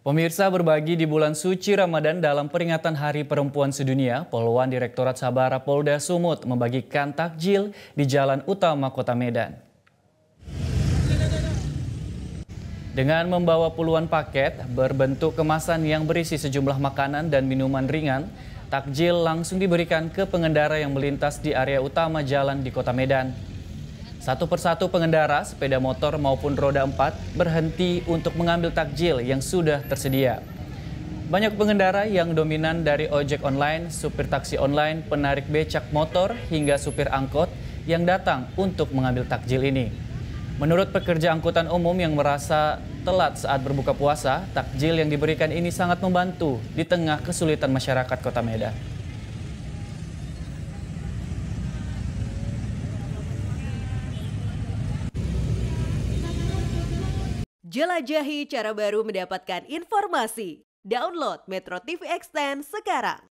Pemirsa, berbagi di bulan suci Ramadan dalam peringatan Hari Perempuan Sedunia, Poluan Direktorat Sabara Polda Sumut membagikan takjil di Jalan Utama Kota Medan. Dengan membawa puluhan paket berbentuk kemasan yang berisi sejumlah makanan dan minuman ringan, takjil langsung diberikan ke pengendara yang melintas di area utama jalan di Kota Medan. Satu persatu pengendara, sepeda motor maupun roda 4 berhenti untuk mengambil takjil yang sudah tersedia. Banyak pengendara yang dominan dari ojek online, supir taksi online, penarik becak motor, hingga supir angkot yang datang untuk mengambil takjil ini. Menurut pekerja angkutan umum yang merasa telat saat berbuka puasa, takjil yang diberikan ini sangat membantu di tengah kesulitan masyarakat Kota Medan. Jelajahi cara baru mendapatkan informasi. Download Metro TV Extend sekarang.